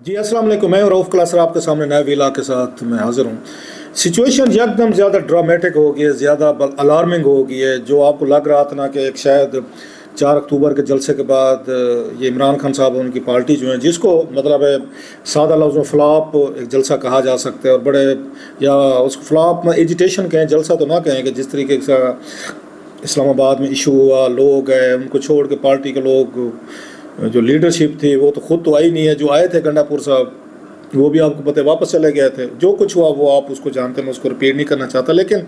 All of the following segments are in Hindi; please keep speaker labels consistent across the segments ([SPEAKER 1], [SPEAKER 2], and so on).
[SPEAKER 1] जी अस्सलाम वालेकुम। मैं रऊफ़ क्लासर आपके सामने नए वीला के साथ मैं हाज़िर हूँ। सिचुएशन एकदम ज़्यादा ड्रामेटिक हो गई है, ज़्यादा अलार्मिंग हो गई है। जो आपको लग रहा था ना कि एक शायद 4 अक्टूबर के जलसे के बाद ये इमरान खान साहब उनकी पार्टी जो है, जिसको मतलब है सादा लफ्ज़ में फ्लॉप एक जलसा कहा जा सकता है, और बड़े या उसको फ्लॉप में एजिटेशन कहें, जलसा तो ना कहें, कि जिस तरीके से इस्लामाबाद में इशू हुआ, लोग हैं उनको छोड़ के पार्टी के लोग जो लीडरशिप थी वो तो खुद तो आई नहीं है। जो आए थे गंडापुर साहब वो भी आपको पता है वापस चले गए थे। जो कुछ हुआ वो आप उसको जानते हैं, मैं उसको रिपीट नहीं करना चाहता, लेकिन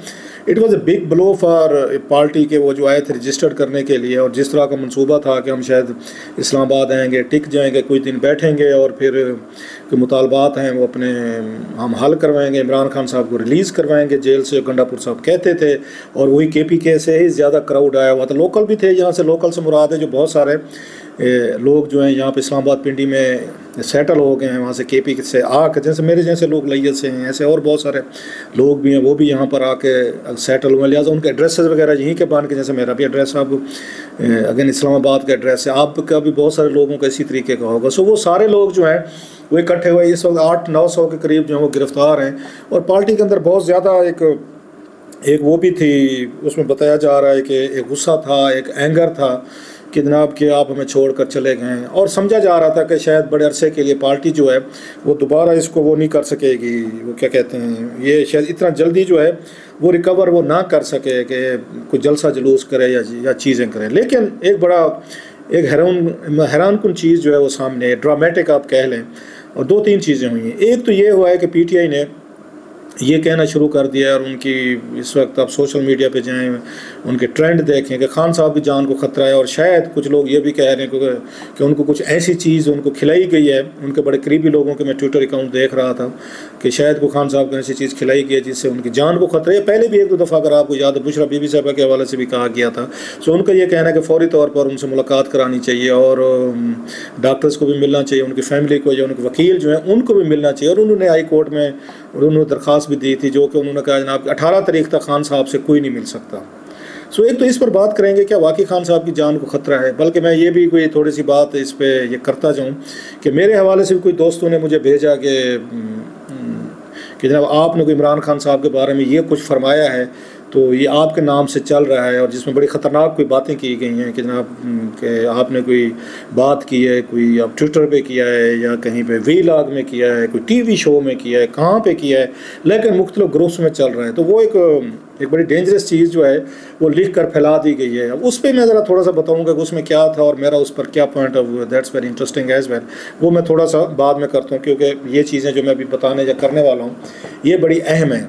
[SPEAKER 1] it was a big blow for party के वो जो आए थे रजिस्टर्ड करने के लिए, और जिस तरह का मंसूबा था कि हम शायद इस्लामाबाद आएंगे, टिक जाएंगे, कुछ दिन बैठेंगे और फिर जो मुतालबात हैं वो अपने हम हल करवाएंगे, इमरान खान साहब को रिलीज़ करवाएंगे जेल से, गंडापुर साहब कहते थे। और वही KPK से ही ज़्यादा क्राउड आया हुआ था। लोकल भी थे, यहाँ से लोकल से मुराद है जो बहुत सारे लोग जो हैं यहाँ पे इस्लामाबाद पिंडी में सेटल हो गए हैं, वहाँ से KP से आके, जैसे मेरे जैसे लोग लैयत से हैं, ऐसे और बहुत सारे लोग भी हैं, वो भी यहाँ पर आके सेटल हुए। लिहाजा उनके एड्रेसेस वगैरह यहीं के बन के, जैसे मेरा भी एड्रेस अब अगेन इस्लामाबाद का एड्रेस है, आपका भी बहुत सारे लोगों का इसी तरीके का होगा। सो वो सारे लोग जो हैं वो इकट्ठे हुए, इस वक्त 800-900 के करीब जो है वो गिरफ़्तार हैं। और पार्टी के अंदर बहुत ज़्यादा एक वो भी थी, उसमें बताया जा रहा है कि एक गुस्सा था, एक एंगर था कि जनाब कि आप हमें छोड़कर चले गए, और समझा जा रहा था कि शायद बड़े अरसे के लिए पार्टी जो है वो दोबारा इसको वो नहीं कर सकेगी, वो क्या कहते हैं, ये शायद इतना जल्दी जो है वो रिकवर वो ना कर सके कि कोई जलसा जुलूस करे या चीज़ें करें। लेकिन एक बड़ा एक हैरानकुन चीज़ जो है वो सामने, ड्रामेटिक आप कह लें, और 2-3 चीज़ें हुई हैं। एक तो ये हुआ है कि PTI ने ये कहना शुरू कर दिया, और उनकी इस वक्त आप सोशल मीडिया पे जाएं, उनके ट्रेंड देखें कि खान साहब की जान को ख़तरा है। और शायद कुछ लोग ये भी कह रहे हैं कि उनको कुछ ऐसी चीज़ उनको खिलाई गई है, उनके बड़े करीबी लोगों के, मैं ट्विटर अकाउंट देख रहा था कि शायद को खान साहब को ऐसी चीज़ खिलाई गई है जिससे उनकी जान को ख़तरा है। पहले भी 1-2 दफ़ा अगर आपको याद है बुशरा बीबी साहबा के हवाले से भी कहा गया था। सो उनका ये कहना है कि फ़ौरी तौर पर उनसे मुलाकात करानी चाहिए, और डॉक्टर्स को भी मिलना चाहिए, उनकी फैमिली को या उनके वकील जो हैं उनको भी मिलना चाहिए। और उन्होंने हाई कोर्ट में उन्होंने दरख्वास्त भी दी थी, जो कि उन्होंने कहा जनाब 18 तारीख तक खान साहब से कोई नहीं मिल सकता। सो एक तो इस पर बात करेंगे क्या वाकई खान साहब की जान को ख़तरा है। बल्कि मैं ये भी कोई थोड़ी सी बात इस पर ये करता जाऊँ कि मेरे हवाले से भी कोई दोस्तों ने मुझे भेजा कि जनाब आपने कोई इमरान खान साहब के बारे में ये कुछ फरमाया है, तो ये आपके नाम से चल रहा है, और जिसमें बड़ी ख़तरनाक कोई बातें की गई हैं कि जनाब कि आपने कोई बात की है, कोई आप ट्विटर पे किया है या कहीं पे वीलॉग में किया है, कोई TV शो में किया है, कहाँ पे किया है, लेकिन मुख्तलिफ ग्रुप्स में चल रहा है। तो वो एक बड़ी डेंजरस चीज़ जो है वो लिख कर फैला दी गई है। अब उस पर मैं ज़रा थोड़ा सा बताऊँगा कि उसमें क्या था और मेरा उस पर क्या point of view, that's very interesting as well. वो मैं थोड़ा सा बाद में करता हूँ, क्योंकि ये चीज़ें जो मैं अभी बताने या करने वाला हूँ ये बड़ी अहम है।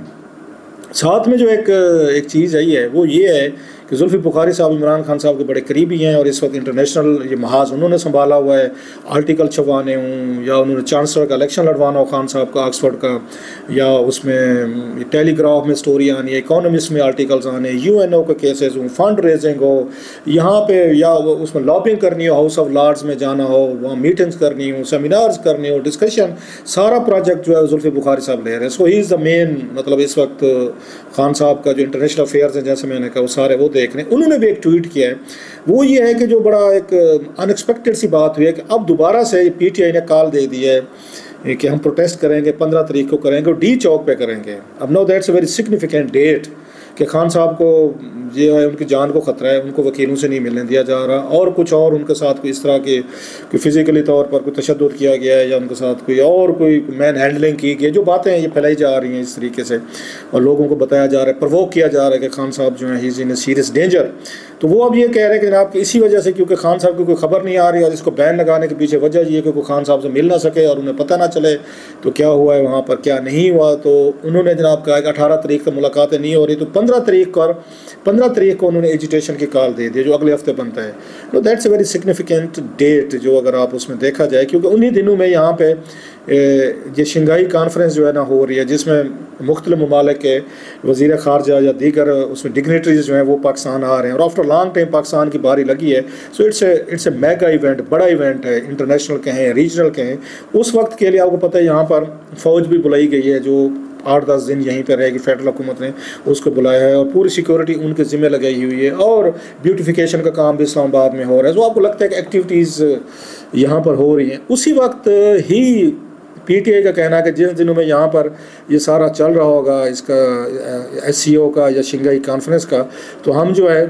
[SPEAKER 1] साथ में जो एक चीज़ आई है वो ये है कि जुल्फ़ी बुखारी साहब इमरान खान साहब के बड़े करीबी हैं, और इस वक्त इंटरनेशनल ये महाज उन्होंने संभाला हुआ है। आर्टिकल छपवाने हों या उन्होंने चांसलर का इलेक्शन लड़वाना हो खान साहब का ऑक्सफोर्ड का, या उसमें टेलीग्राफ में स्टोरी आनी है, इकोनॉमिस्ट में आर्टिकल्स आने, UNO के केसेस हों, फंड रेजिंग हो यहाँ पे, या उसमें लॉबिंग करनी हो, हाउस ऑफ लॉर्ड्स में जाना हो, वहाँ मीटिंग्स करनी हो, सेमिनार्स करनी हो, डिस्कशन, सारा प्रोजेक्ट जो है जुल्फ़ी बुखारी साहब ले रहे हैं। सो ही इज़ द मेन, मतलब इस वक्त खान साहब का जो इंटरनेशनल अफेयर्स हैं, जैसे मैंने कहा, वो सारे वो देख रहे हैं। उन्होंने भी एक ट्वीट किया है, वो ये है कि जो बड़ा एक अनएक्सपेक्टेड सी बात हुई है कि अब दोबारा से PTI ने कॉल दे दी है कि हम प्रोटेस्ट करेंगे, 15 तारीख को करेंगे, और D चौक पे करेंगे। अब no that's a very significant date कि खान साहब को जो है उनकी जान को ख़तरा है, उनको वकीलों से नहीं मिलने दिया जा रहा, और कुछ और उनके साथ कोई इस तरह के कोई फ़िज़िकली तौर पर कोई तशद्दुद किया गया है, या उनके साथ कोई मैन हैंडलिंग की गई है। जो बातें हैं ये फैलाई जा रही हैं इस तरीके से, और लोगों को बताया जा रहा है, प्रवोक किया जा रहा है कि खान साहब जो है he is in a serious danger. तो वो अब ये कह रहे हैं कि जनाब कि इसी वजह से, क्योंकि खान साहब की कोई खबर नहीं आ रही, और इसको बैन लगाने के पीछे वजह ये कि कोई खान साहब से मिल ना सके और उन्हें पता ना चले तो क्या हुआ है वहाँ पर, क्या नहीं हुआ। तो उन्होंने जनाब कहा कि 18 तारीख तक मुलाकातें नहीं हो रही, तो 15 तारीख को उन्होंने एजुटेशन की कॉल दे दी, जो अगले हफ्ते बनता है। तो that's a very significant date, जो अगर आप उसमें देखा जाए, क्योंकि उन्हीं दिनों में यहाँ पे ये शंघाई कॉन्फ्रेंस जो है ना हो रही है, जिसमें मुख्तलिफ ममालिक के वज़ीर ख़ारजा या दीगर उसमें डिग्नेटरीज जो हैं वो पाकिस्तान आ रहे हैं, और आफ्टर लॉन्ग टाइम पाकिस्तान की बारी लगी है। So it's a mega event, बड़ा इवेंट है, इंटरनेशनल कहें, रीजनल कहें। उस वक्त के लिए आपको पता है यहाँ पर फ़ौज भी बुलाई गई है, जो 8-10 दिन यहीं पर रहेगी, फेडरल हुकूमत ने उसको बुलाया है, और पूरी सिक्योरिटी उनके ज़िम्मे लगाई हुई है, और ब्यूटिफिकेशन का काम भी इस्लामाबाद में हो रहा है। तो आपको लगता है कि एक्टिविटीज़ यहाँ पर हो रही हैं। उसी वक्त ही PTI का कहना है कि जिन दिनों में यहाँ पर ये सारा चल रहा होगा इसका SCO का या शंघाई कॉन्फ्रेंस का, तो हम जो है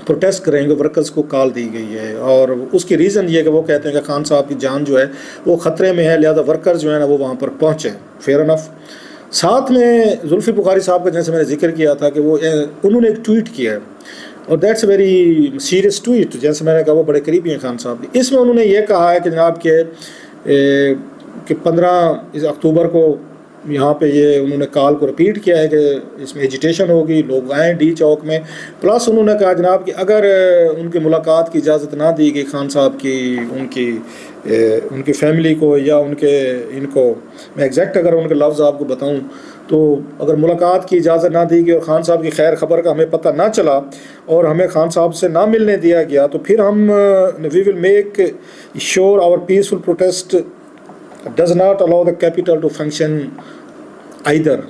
[SPEAKER 1] प्रोटेस्ट करेंगे। वर्कर्स को कॉल दी गई है और उसकी रीज़न ये है कि वो कहते हैं कि खान साहब की जान जो है वो ख़तरे में है, लिहाजा वर्कर्स जो है ना वो वहाँ पर पहुँचे। Fair enough. साथ में जुल्फ़ी बुखारी साहब का जैसे मैंने जिक्र किया था कि वो उन्होंने एक ट्वीट किया है और दैट्स वेरी सीरियस ट्वीट। जैसे मैंने कहा वो बड़े करीबी हैं खान साहब की। इसमें उन्होंने ये कहा है कि जनाब कि 15 अक्टूबर को यहाँ पे ये उन्होंने कॉल को रिपीट किया है कि इसमें एजिटेशन होगी, लोग आएँ D चौक में। प्लस उन्होंने कहा जनाब कि अगर उनकी मुलाकात की इजाज़त ना दी गई खान साहब की उनकी फैमिली को या इनको मैं एग्जैक्ट अगर उनके लफ्ज़ आपको बताऊं तो अगर मुलाकात की इजाज़त ना दी गई और ख़ान साहब की खैर ख़बर का हमें पता ना चला और हमें ख़ान साहब से ना मिलने दिया गया, तो फिर हम we will make sure our peaceful protest does not allow the capital to function either.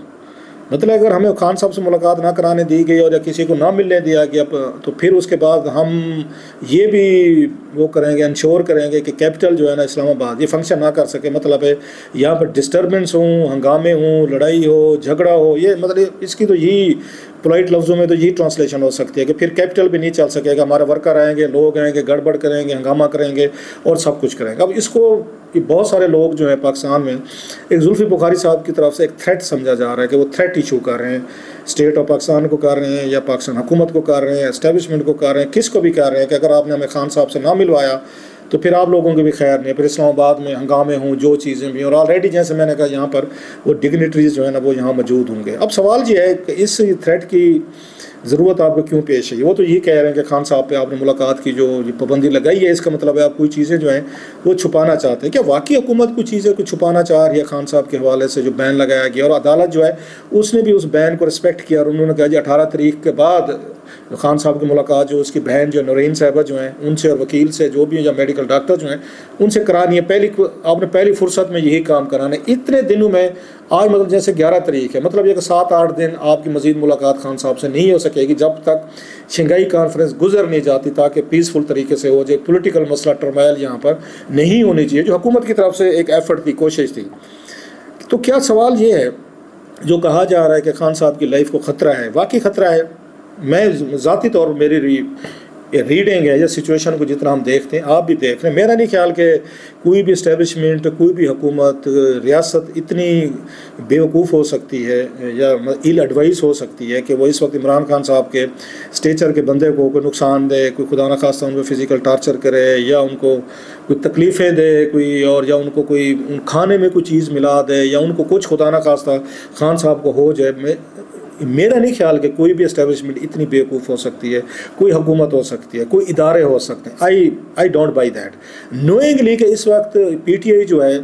[SPEAKER 1] मतलब अगर हमें खान साहब से मुलाकात ना कराने दी गई और या किसी को ना मिलने दिया गया तो फिर उसके बाद हम ये भी वो करेंगे, इंश्योर करेंगे कि कैपिटल जो है ना इस्लामाबाद ये फंक्शन ना कर सके। मतलब है यहाँ पर डिस्टर्बेंस हो, हंगामे हों, लड़ाई हो, झगड़ा हो, ये मतलब इसकी तो यही पोलाइट लफ्ज़ों में तो यही ट्रांसलेशन हो सकती है कि फिर कैपिटल भी नहीं चल सकेगा। हमारे वर्कर आएंगे, लोग आएंगे, गड़बड़ करेंगे, हंगामा करेंगे और सब कुछ करेंगे। अब इसको कि बहुत सारे लोग जो हैं पाकिस्तान में एक जुल्फ़ी बुखारी साहब की तरफ से एक थ्रेट समझा जा रहा है कि वो थ्रेट इशू कर रहे हैं, स्टेट ऑफ पाकिस्तान को कर रहे हैं या पाकिस्तान हुकूमत को कर रहे हैं, एस्टेब्लिशमेंट को कर रहे हैं, किस को भी कर रहे हैं कि अगर आपने हमें खान साहब से ना मिलवाया तो फिर आप लोगों की भी खैर नहीं, फिर इस्लामाबाद में हंगामे हों, जो चीज़ें भी। और ऑलरेडी जैसे मैंने कहा यहाँ पर वो डिग्निटरीज जो है ना वो यहाँ मौजूद होंगे। अब सवाल ये है कि इस थ्रेट की ज़रूरत आपको क्यों पेश है। वो तो ये कह रहे हैं कि खान साहब पे आपने मुलाकात की जो पाबंदी लगाई है, इसका मतलब है आप कोई चीज़ें जो हैं वो छुपाना चाहते हैं। क्या वाकई हुकूमत कुछ चीज़ें को छुपाना चाह रही है खान साहब के हवाले से जो बैन लगाया गया? और अदालत जो है उसने भी उस बैन को रिस्पेक्ट किया और उन्होंने कहा जी 18 तारीख के बाद खान साहब की मुलाकात जो उसकी बहन जो नौरीन साहिबा जो हैं उनसे और वकील से जो भी या मेडिकल डॉक्टर जो हैं उनसे करानी है। आपने पहली फुर्सत में यही काम कराना है। इतने दिनों में आज मतलब जैसे 11 तारीख है, मतलब ये कि 7-8 दिन आपकी मज़ीद मुलाकात खान साहब से नहीं हो सकेगी जब तक शंघाई कॉन्फ्रेंस गुजर नहीं जाती, ताकि पीसफुल तरीके से हो जाए। पॉलिटिकल मसला टर्माइल यहाँ पर नहीं होनी चाहिए, जो हुकूमत की तरफ से एक एफर्ट थी, कोशिश थी। तो क्या सवाल ये है जो कहा जा रहा है कि खान साहब की लाइफ को ख़तरा है, वाकई ख़तरा है? मैं ज़ाती तौर पर मेरी रीडिंग है या सिचुएशन को जितना हम देखते हैं आप भी देख रहे हैं, मेरा नहीं ख्याल कि कोई भी इस्टेब्लिशमेंट, कोई भी हुकूमत, रियासत इतनी बेवकूफ़ हो सकती है या इल एडवाइस हो सकती है कि वो इस वक्त इमरान खान साहब के स्टेचर के बंदे को कोई नुकसान दे, कोई खुदा न खास्ता उनको फ़िज़िकल टार्चर करे या उनको कोई तकलीफ़ें दे कोई, और या उनको कोई खाने में कोई चीज़ मिला दे या उनको कुछ खुदा न खास्ता खान साहब को हो जाए। मेरा नहीं ख्याल कि कोई भी एस्टेब्लिशमेंट इतनी बेवकूफ़ हो सकती है, कोई हुकूमत हो सकती है, कोई इदारे हो सकते हैं। I don't buy that, knowingly कि इस वक्त PTI जो है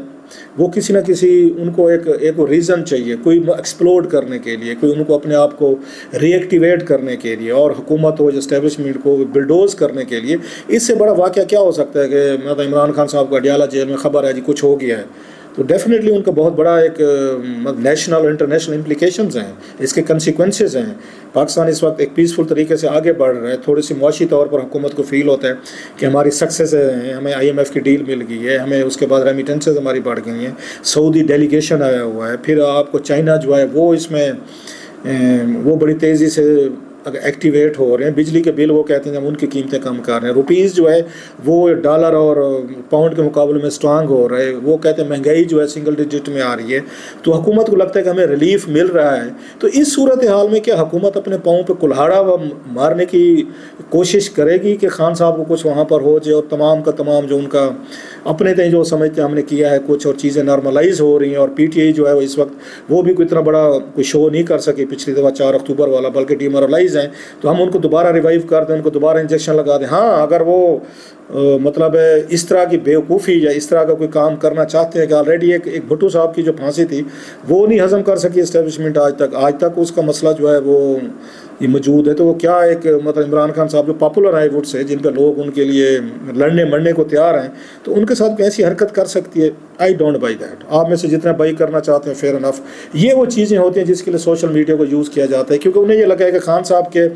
[SPEAKER 1] वो किसी न किसी उनको एक रीज़न चाहिए कोई एक्सप्लोड करने के लिए, कोई उनको अपने आप को रीएक्टिवेट करने के लिए और हुकूमत हो एस्टेब्लिशमेंट को बिल्डोज करने के लिए। इससे बड़ा वाक़या क्या हो सकता है कि मतलब इमरान खान साहब को अडियाला जेल में ख़बर है जी कुछ हो गया है, तो डेफिनेटली उनका बहुत बड़ा एक नेशनल और इंटरनेशनल इम्प्लिकेशंस हैं, इसके कंसिक्वेंसेस हैं। पाकिस्तान इस वक्त एक पीसफुल तरीके से आगे बढ़ रहा है। थोड़ी सी मुआशी तौर पर हुकूमत को फील होता है कि हमारी सक्सेस हैं, हमें IMF की डील मिल गई है, हमें उसके बाद रेमिटेंसेस हमारी बढ़ गई हैं, सऊदी डेलीगेशन आया हुआ है, फिर आपको चाइना जो है वो इसमें वो बड़ी तेज़ी से एक्टिवेट हो रहे हैं। बिजली के बिल वो कहते हैं हम उनकी कीमतें कम कर रहे हैं। रुपीज़ जो है वो डॉलर और पाउंड के मुकाबले में स्ट्रांग हो रहे हैं। वो कहते हैं महंगाई जो है सिंगल डिजिट में आ रही है, तो हुकूमत को लगता है कि हमें रिलीफ मिल रहा है। तो इस सूरत हाल में क्या हुकूमत अपने पाँव पे कुल्हाड़ा मारने की कोशिश करेगी कि खान साहब को कुछ वहाँ पर हो जाए और तमाम का तमाम जो उनका अपने तय जो समझते हमने किया है कुछ और चीज़ें नॉर्मलाइज हो रही हैं। और PTI जो है वो इस वक्त वो भी कोई इतना बड़ा कोई शो नहीं कर सके पिछली दफ़ा 4 अक्टूबर वाला, बल्कि डिमोरलाइज हैं, तो हम उनको दोबारा रिवाइव कर दें, उनको दोबारा इंजेक्शन लगा दें। हाँ, अगर वो मतलब इस तरह की बेवकूफ़ी या इस तरह का कोई काम करना चाहते हैं कि ऑलरेडी एक भुट्टो साहब की जो फांसी थी वो नहीं हज़म कर सकी इस्टेब्लिशमेंट आज तक उसका मसला जो है वो ये मौजूद है, तो वो क्या एक मतलब इमरान खान साहब जो पॉपुलर आए वुड से जिन पर लोग उनके लिए लड़ने मरने को तैयार हैं, तो उनके साथ कैसी हरकत कर सकती है। I don't buy that. आप में से जितना बाई करना चाहते हैं फेयर इनफ। ये वो चीज़ें होती हैं जिसके लिए सोशल मीडिया को यूज़ किया जाता है, क्योंकि उन्हें ये लगा है कि खान साहब के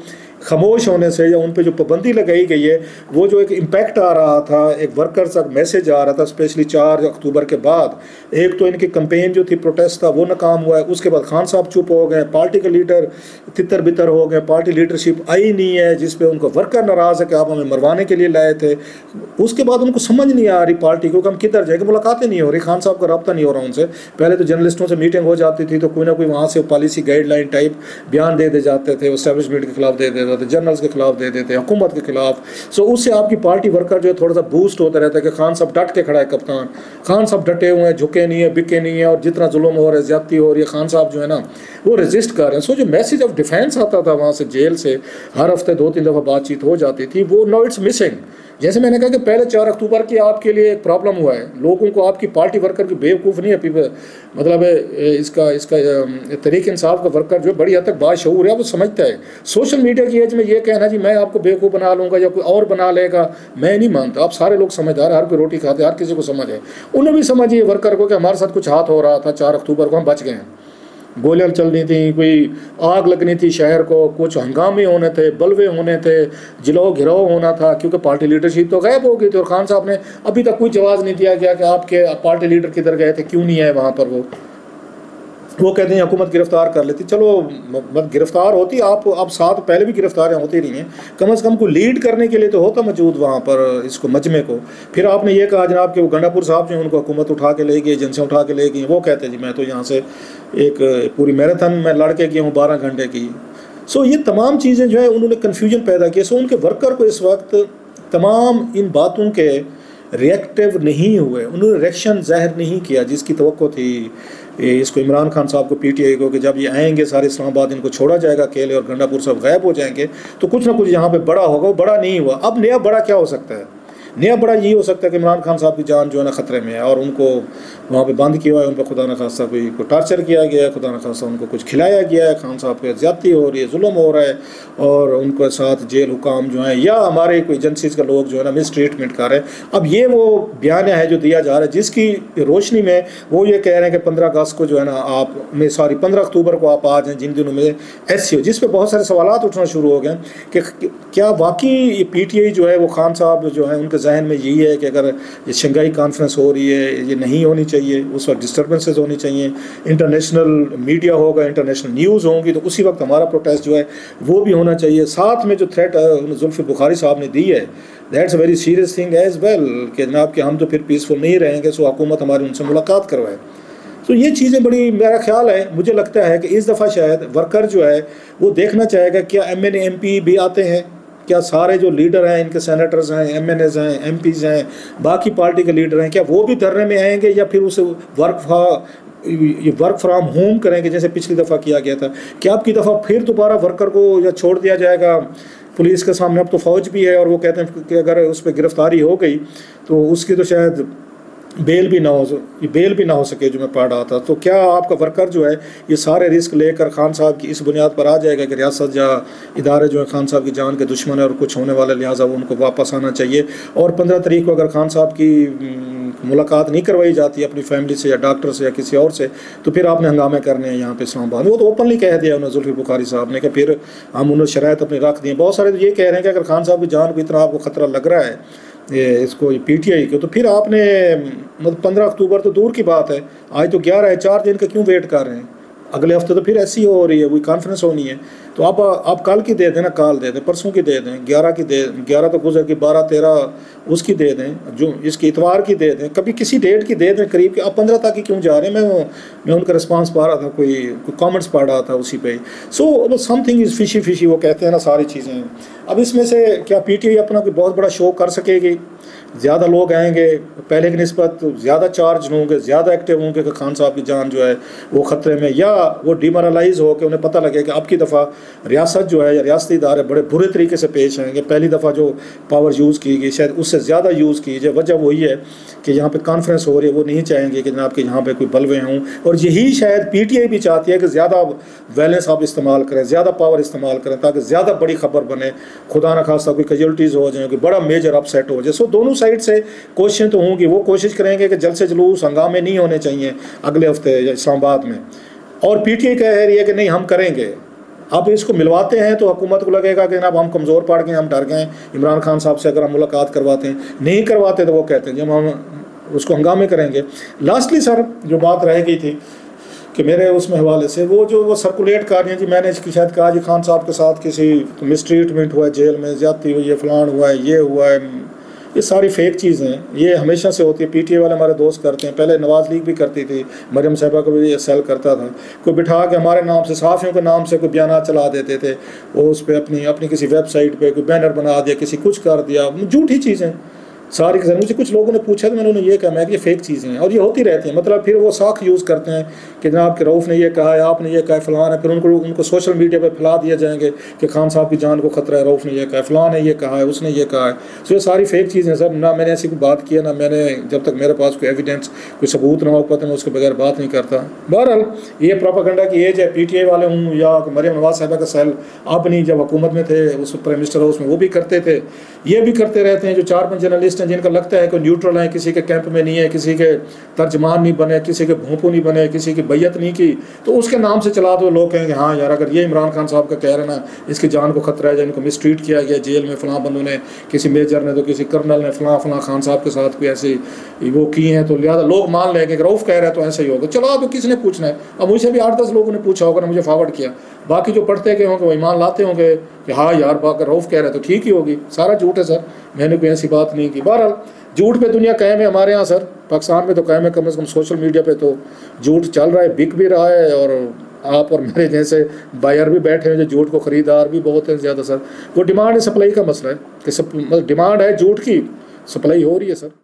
[SPEAKER 1] खामोश होने से या उन पे जो पाबंदी लगाई गई है, वो जो एक इम्पैक्ट आ रहा था, एक वर्कर तक मैसेज आ रहा था, स्पेशली 4 अक्टूबर के बाद। एक तो इनकी कंपेन जो थी, प्रोटेस्ट था, वो नाकाम हुआ है। उसके बाद खान साहब चुप हो गए, पार्टी के लीडर तितर बितर हो गए, पार्टी लीडरशिप आई नहीं है, जिस पे उनको वर्कर नाराज़ है कि आप हमें मरवाने के लिए लाए थे। उसके बाद उनको समझ नहीं आ रही पार्टी को कि हम किधर जाएंगे, मुलाकातें नहीं हो रही, खान साहब का रब्ता नहीं हो रहा उनसे। पहले तो जर्नलिस्टों से मीटिंग हो जाती थी तो कोई ना कोई वहाँ से पॉलिसी गाइडलाइन टाइप बयान दे जाते थे, एस्टैब्लिशमेंट के खिलाफ दे देते थे, जर्नल्स के खिलाफ दे देते, हुकूमत के खिलाफ। सो उससे आपकी पार्टी वर्कर जो है थोड़ा सा बूस्ट होता रहता है कि खान साहब डट के खड़ा है, कप्तान खान साहब डटे हुए हैं, झुके नहीं है, बिके नहीं है, और जितना जुल्म हो रहा है, ज्यादती हो रही है, खान साहब जो है ना वो रेजिस्ट कर रहे हैं। सो जो मैसेज ऑफ डिफेंस आता था वहाँ से जेल से, हर हफ्ते 2-3 दफ़ा बातचीत हो जाती थी, वो नो इट्स मिसिंग। जैसे मैंने कहा कि पहले 4 अक्टूबर की आपके लिए एक प्रॉब्लम हुआ है, लोगों को आपकी पार्टी वर्कर की बेवकूफ़ नहीं है, मतलब इसका तहरीक इंसाफ का वर्कर जो बड़ी हद तक बाशऊर है, वो समझता है। सोशल मीडिया की एज में ये कहना जी मैं आपको बेवकूफ़ बना लूँगा या कोई और बना लेगा, मैं नहीं मानता। आप सारे लोग समझदार, हर कोई रोटी खाते, हर किसी को समझ है। उन्हें भी समझिए वर्कर को कि हमारे साथ कुछ हाथ हो रहा था 4 अक्टूबर को, हम बच गए हैं, गोलियां चलनी थी, कोई आग लगनी थी शहर को, कुछ हंगामे होने थे, बलवे होने थे, जिलो घिराव होना था, क्योंकि पार्टी लीडरशिप तो गायब हो गई थी। और खान साहब ने अभी तक कोई जवाब नहीं दिया गया कि आपके पार्टी लीडर किधर गए थे, क्यों नहीं आए वहाँ पर। वो कहते हैं हुकूमत गिरफ्तार कर लेती, चलो मत गिरफ्तार होती, आप साथ पहले भी गिरफ्तारियाँ होती रही हैं, कम से कम को लीड करने के लिए तो होता मौजूद वहाँ पर इसको मजमे को। फिर आपने ये कहा जनाब कि वो गंडापुर साहब जो उनको हुकूमत उठा के ले गई, एजेंसियाँ उठा के ले गई, वो कहते हैं जी मैं तो यहाँ से एक पूरी मैराथन में लड़ के गया हूँ 12 घंटे की। सो ये तमाम चीज़ें जो है उन्होंने कन्फ्यूजन पैदा किया। सो उनके वर्कर को इस वक्त तमाम इन बातों के रिएक्टिव नहीं हुए, उन्होंने रिएक्शन ज़ाहिर नहीं किया जिसकी तवक्को थी इसको इमरान खान साहब को, पीटीआई को, कि जब ये आएंगे सारे इस्लामाबाद इनको छोड़ा जाएगा अकेले और गंडापुर साहब गायब हो जाएंगे तो कुछ ना कुछ यहाँ पे बड़ा होगा। वो बड़ा नहीं हुआ। अब नया बड़ा क्या हो सकता है? नया बड़ा ये हो सकता है कि इमरान खान साहब की जान जो है ना ख़तरे में है और उनको वहाँ पे बंद किया हुआ है, उन पर खुदा न खास्ता को टार्चर किया गया है, खुदा न खास्ता उनको कुछ खिलाया गया है, खान साहब पर ज़्यादती हो रही है, जुल्म हो रहा है, और उनके साथ जेल हुकाम जो है या हमारे कोई एजेंसीज़ के लोग जो है ना मिस ट्रीटमेंट कर रहे हैं। अब ये वो बयान है जो दिया जा रहा है जिसकी रोशनी में वो ये कह रहे हैं कि 15 अगस्त को जो है ना आप में 15 अक्टूबर को आप आ जाएँ, जिन दिनों में ऐसे हो, जिस पर बहुत सारे सवाल उठना शुरू हो गए कि क्या वाकई ये पीटीआई जो है वो खान साहब जो है उनके जहन में यही है कि अगर ये शंघाई कॉन्फ्रेंस हो रही है ये नहीं होनी चाहिए, उस वक्त डिस्टर्बेंसेस होनी चाहिए, इंटरनेशनल मीडिया होगा, इंटरनेशनल न्यूज़ होंगी, तो उसी वक्त हमारा प्रोटेस्ट जो है वो भी होना चाहिए। साथ में जो थ्रेट जुल्फ़िकार बुखारी साहब ने दी है, that's a very serious thing as well कि जनाब कि हम तो फिर पीसफुल नहीं रहेंगे, सो हुकूमत हमारी उनसे मुलाकात करवाए। तो ये चीज़ें बड़ी, मेरा ख्याल है, मुझे लगता है कि इस दफ़ा शायद वर्कर जो है वो देखना चाहेगा क्या MNA MP भी आते हैं, क्या सारे जो लीडर हैं इनके सेनेटर्स हैं, MNAs हैं, MPs हैं, बाकी पार्टी के लीडर हैं, क्या वो भी धरने में आएंगे या फिर उसे वर्क फ्रॉम होम करेंगे जैसे पिछली दफ़ा किया गया था। क्या अब की दफ़ा फिर दोबारा वर्कर को या छोड़ दिया जाएगा पुलिस के सामने? अब तो फ़ौज भी है और वो कहते हैं कि अगर उस पर गिरफ्तारी हो गई तो उसकी तो शायद बेल भी ना हो सके, जो मैं पढ़ रहा था। तो क्या आपका वर्कर जो है ये सारे रिस्क लेकर खान साहब की इस बुनियाद पर आ जाएगा कि रियासत या इदारे जो है खान साहब की जान के दुश्मन है और कुछ होने वाले, लिहाजा वो उनको वापस आना चाहिए। और 15 तारीख को अगर खान साहब की मुलाकात नहीं करवाई जाती अपनी फैमिली से या डॉक्टर से या किसी और से, तो फिर आपने हंगामे करने हैं यहाँ पे इस्लामाबाद में। वो तो ओपनली कह दिया उन्होंने जुल्फ़िकार बुखारी साहब ने कि फिर हम उन्होंने शराइत अपनी रख दी। बहुत सारे तो ये कह रहे हैं कि अगर खान साहब की जान को इतना आपको ख़तरा लग रहा है इसको पीटीआई को, तो फिर आपने मतलब 15 अक्टूबर तो दूर की बात है, आज तो 11 है, 4 दिन का क्यों वेट कर रहे हैं? अगले हफ्ते तो फिर ऐसी हो रही है, कोई कॉन्फ्रेंस होनी है, तो आप कल की दे दें ना, कल दे दें, परसों की दे दें, 11 की दे, 11 तो गुजर की, 12-13 उसकी दे दें, जो इसकी इतवार की दे दें, कभी किसी डेट की दे दें करीब के। अब 15 तक की क्यों जा रहे हैं? मैं उनका रिस्पांस पा रहा था, कोई कमेंट्स पढ़ रहा था उसी पे। सो समथिंग इज़ फिशी वो कहते हैं ना सारी चीज़ें। अब इसमें से क्या पीटीआई अपना कोई बहुत बड़ा शो कर सकेगी? ज़्यादा लोग आएंगे, पहले की निस्बत ज़्यादा चार्ज होंगे, ज़्यादा एक्टिव होंगे कि खान साहब की जान जो है वो ख़तरे में, या वो डिमोरलाइज हो के उन्हें पता लगे कि अब की दफ़ा रियासत जो है या रियासती इदारे बड़े बुरे तरीके से पेश आएंगे, पहली दफ़ा जो पावर यूज़ की गई शायद उससे ज़्यादा यूज़ की जाए। वजह वही है कि यहाँ पे कॉन्फ्रेंस हो रही है, वो नहीं चाहेंगे कि जनाब के यहाँ पे कोई बलवे हों, और यही शायद PTI भी चाहती है कि ज़्यादा वैलेंस आप इस्तेमाल करें, ज़्यादा पावर इस्तेमाल करें, ताकि ज़्यादा बड़ी खबर बने, खुदा न खास्ता कोई कैजुअल्टीज़ हो जाए, कोई बड़ा मेजर अपसेट हो जाए। सो दोनों साइड से कोशिशें तो होंगी, वो कोशिश करेंगे कि जलसे जुलूस हंगामे नहीं होने चाहिए अगले हफ्ते इस्लामाबाद में, और PTI कह रही है कि नहीं हम करेंगे। अब इसको मिलवाते हैं तो हुकूमत को लगेगा कि जनाब हम कमज़ोर पड़ गए, हम डर गए इमरान खान साहब से अगर हम मुलाकात करवाते हैं, नहीं करवाते तो वो कहते हैं जब हम उसको हंगामे करेंगे। लास्टली सर जो बात रह गई थी कि मेरे उसमें हवाले से वो सर्कुलेट कर रही हैं जी, मैंने शायद कहा जी खान साहब के साथ किसी मिसट्रीटमेंट हुआ है, जेल में ज़्यादती हुई है, फलान हुआ है, ये हुआ है, ये सारी फेक चीज़ें हैं। ये हमेशा से होती है, PTI वाले हमारे दोस्त करते हैं, पहले नवाज़ लीग भी करती थी, मरियम साहिबा को भी ये सेल करता था, कोई बिठा के हमारे नाम से सहाफ़ियों के नाम से कोई बयान चला देते थे, वो उस पर अपनी किसी वेबसाइट पे कोई बैनर बना दिया, किसी कुछ कर दिया, झूठी चीज़ें सारी के सारी। मुझे कुछ लोगों ने पूछा तो मैंने उन्हें ये कहा मैं कि ये फेक चीज़ें हैं और ये होती रहती हैं। मतलब फिर वो साख यूज़ करते हैं कि जनाब के रऊफ़ ने ये कहा है, आपने ये कहा है, फ़लान है, फिर उनको सोशल मीडिया पर फैला दिया जाएंगे कि खान साहब की जान को ख़तरा है, रऊफ़ ने ये कहा है, फ़लान ने ये कहा है, उसने ये कहा है। सो ये सारी फेक चीज़ें हैं सर। ना मैंने ऐसी कोई बात की है, ना मैंने, जब तक मेरे पास कोई एविडेंस कोई सबूत ना हो पाता मैं उसके बगैर बात नहीं करता। बहरहाल ये प्रोपेगेंडा की एज है, PTI वाले हूँ या मरियम नवाज़ साहिबा का सेल आप नहीं, जब हुकूमत में थे उस प्राइम मिनिस्टर हाउस में, वो भी करते थे, ये भी करते रहते हैं। जो 4-5 जर्नलिस्ट हैं जिनका लगता है कि न्यूट्रल हैं, किसी के कैंप में नहीं है, किसी के तर्जमान नहीं बने, किसी के भोंपू नहीं बने, किसी की बैयत नहीं की, तो उसके नाम से चला दो। लोग कहेंगे हाँ यार अगर ये इमरान खान साहब का कह रहे ना इसकी जान को खतरा है, इनको मिसट्रीट किया गया जेल में, फलां बंदों ने, किसी मेजर ने तो किसी कर्नल ने फलां खान साहब के साथ कोई ऐसे वो किए हैं, तो लिहाजा लोग मान लेंगे कि रऊफ़ कह रहा है तो ऐसा ही होगा, चला दो, किसने पूछना है। अब मुझे भी 8-10 लोगों ने पूछा होगा, मुझे फॉरवर्ड किया, बाकी जो पढ़ते गए होंगे वो ईमान लाते होंगे कि हाँ यार अगर रऊफ़ कह रहा है तो ठीक ही होगी। सारा झूठ है सर, मैंने कोई ऐसी बात नहीं की। बहरहाल झूठ पे दुनिया कायम है हमारे यहाँ सर, पाकिस्तान में तो कायम है, कम से कम सोशल मीडिया पे तो झूठ चल रहा है, बिक भी रहा है, और आप और मेरे जैसे बायर भी बैठे हैं जो झूठ को ख़रीदार भी बहुत हैं ज़्यादा सर। वो डिमांड सप्लाई का मसला है कि डिमांड है झूठ की, सप्लाई हो रही है सर।